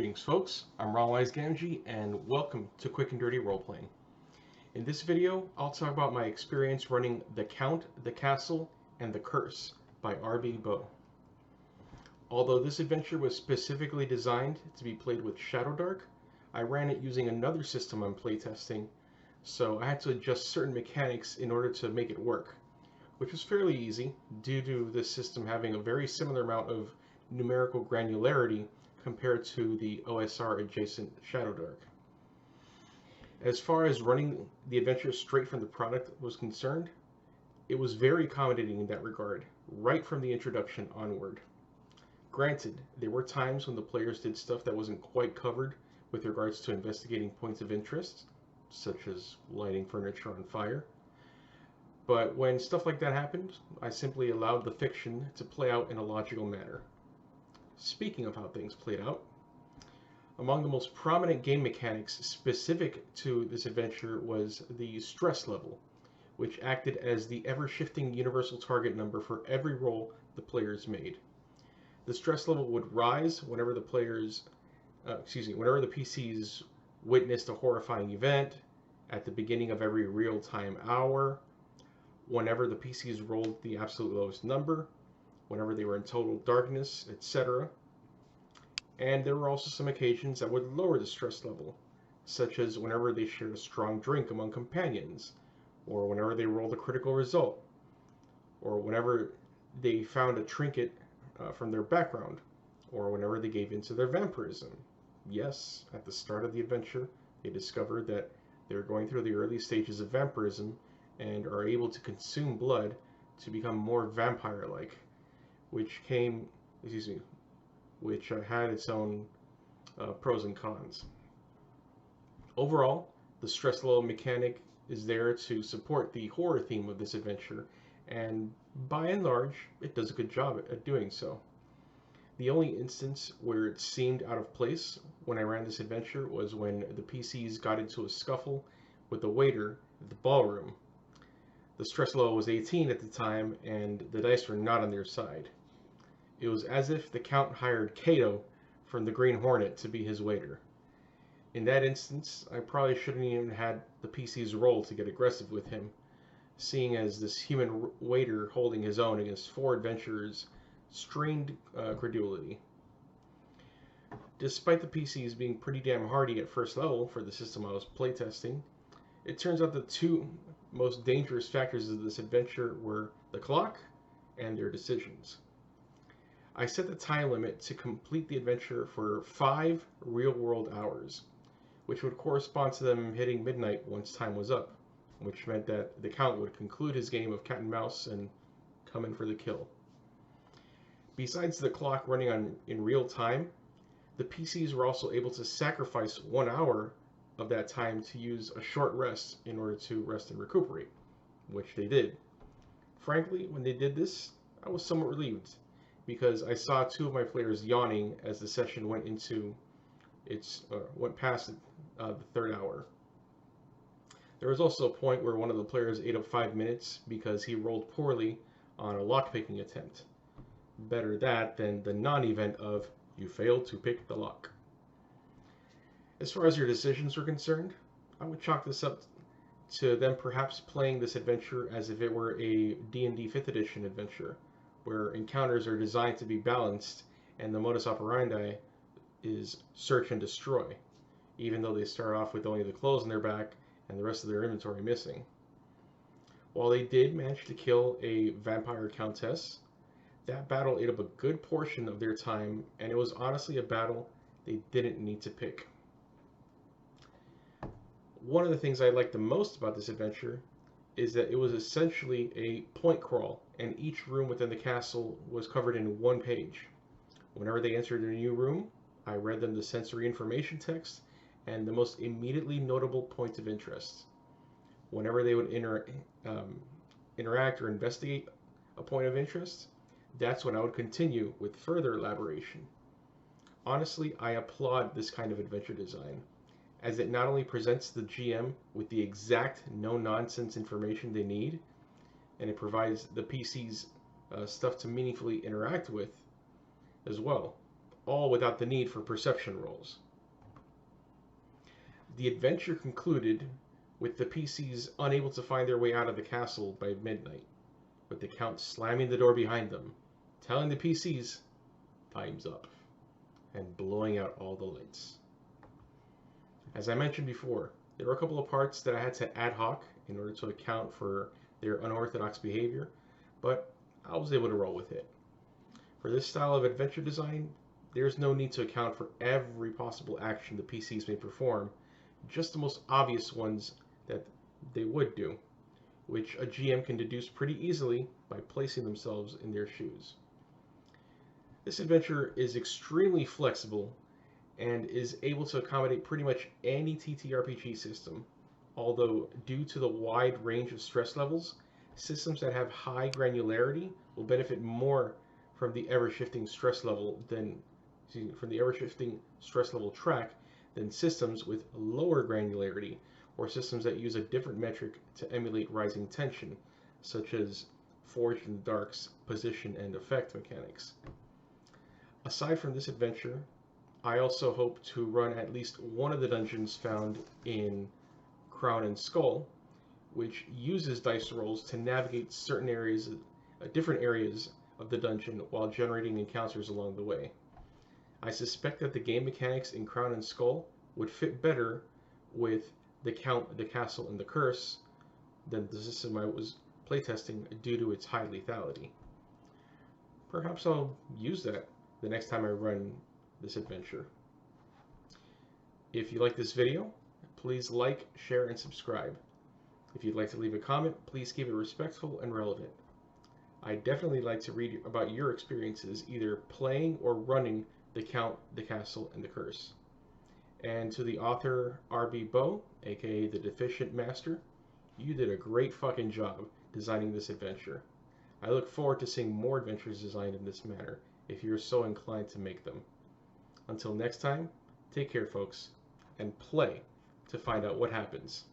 Greetings folks, I'm Rawwise Gamgee and welcome to Quick and Dirty Roleplaying. In this video, I'll talk about my experience running The Count, the Castle, and the Curse by R.B. Bow. Although this adventure was specifically designed to be played with Shadowdark, I ran it using another system I'm playtesting, so I had to adjust certain mechanics in order to make it work, which was fairly easy due to this system having a very similar amount of numerical granularity compared to the OSR adjacent Shadowdark. As far as running the adventure straight from the product was concerned, it was very accommodating in that regard, right from the introduction onward. Granted, there were times when the players did stuff that wasn't quite covered with regards to investigating points of interest, such as lighting furniture on fire. But when stuff like that happened, I simply allowed the fiction to play out in a logical manner. Speaking of how things played out, among the most prominent game mechanics specific to this adventure was the stress level, which acted as the ever-shifting universal target number for every roll the players made. The stress level would rise whenever the PCs witnessed a horrifying event, at the beginning of every real-time hour, whenever the PCs rolled the absolute lowest number, whenever they were in total darkness, etc. And there were also some occasions that would lower the stress level, such as whenever they shared a strong drink among companions, or whenever they rolled a critical result, or whenever they found a trinket from their background, or whenever they gave in to their vampirism. Yes, at the start of the adventure, they discovered that they're going through the early stages of vampirism and are able to consume blood to become more vampire-like, which had its own pros and cons. Overall, the stress level mechanic is there to support the horror theme of this adventure, and by and large, it does a good job at doing so. The only instance where it seemed out of place when I ran this adventure was when the PCs got into a scuffle with the waiter at the ballroom. The stress level was 18 at the time, and the dice were not on their side. It was as if the Count hired Kato from the Green Hornet to be his waiter. In that instance, I probably shouldn't even had the PC's roll to get aggressive with him, seeing as this human waiter holding his own against 4 adventurers strained credulity. Despite the PCs being pretty damn hardy at first level for the system I was playtesting, it turns out the 2 most dangerous factors of this adventure were the clock and their decisions. I set the time limit to complete the adventure for 5 real-world hours, which would correspond to them hitting midnight once time was up, which meant that the Count would conclude his game of cat and mouse and come in for the kill. Besides the clock running in real time, the PCs were also able to sacrifice 1 hour of that time to use a short rest in order to rest and recuperate, which they did. Frankly, when they did this, I was somewhat relieved, because I saw 2 of my players yawning as the session went past the 3rd hour. There was also a point where one of the players ate up 5 minutes because he rolled poorly on a lockpicking attempt. Better that than the non-event of you failed to pick the lock. As far as your decisions were concerned, I would chalk this up to them perhaps playing this adventure as if it were a D&D 5th edition adventure, where encounters are designed to be balanced and the modus operandi is search and destroy, even though they start off with only the clothes on their back and the rest of their inventory missing. While they did manage to kill a vampire countess, that battle ate up a good portion of their time, and it was honestly a battle they didn't need to pick. One of the things I liked the most about this adventure is that it was essentially a point crawl, and each room within the castle was covered in 1 page. Whenever they entered a new room, I read them the sensory information text and the most immediately notable points of interest. Whenever they would interact or investigate a point of interest, that's when I would continue with further elaboration. Honestly, I applaud this kind of adventure design, as it not only presents the GM with the exact no-nonsense information they need, and it provides the PCs stuff to meaningfully interact with as well, all without the need for perception rolls. The adventure concluded with the PCs unable to find their way out of the castle by midnight, with the Count slamming the door behind them, telling the PCs, "Time's up," and blowing out all the lights. As I mentioned before, there were a couple of parts that I had to ad hoc in order to account for their unorthodox behavior, but I was able to roll with it. For this style of adventure design, there's no need to account for every possible action the PCs may perform, just the most obvious ones that they would do, which a GM can deduce pretty easily by placing themselves in their shoes. This adventure is extremely flexible and is able to accommodate pretty much any TTRPG system, although due to the wide range of stress levels, systems that have high granularity will benefit more from the ever-shifting stress level track than systems with lower granularity or systems that use a different metric to emulate rising tension, such as Forged in the Dark's position and effect mechanics. Aside from this adventure, I also hope to run at least one of the dungeons found in Crown and Skull, which uses dice rolls to navigate certain areas, different areas of the dungeon while generating encounters along the way. I suspect that the game mechanics in Crown and Skull would fit better with the Count, the Castle, and the Curse than the system I was playtesting due to its high lethality. Perhaps I'll use that the next time I run this adventure. If you like this video, please like, share, and subscribe. If you'd like to leave a comment, please keep it respectful and relevant. I'd definitely like to read about your experiences either playing or running the Count, the Castle, and the Curse. And to the author R.B. Bow, aka the Deficient Master, you did a great fucking job designing this adventure. I look forward to seeing more adventures designed in this manner if you're so inclined to make them. Until next time, take care folks, and play to find out what happens.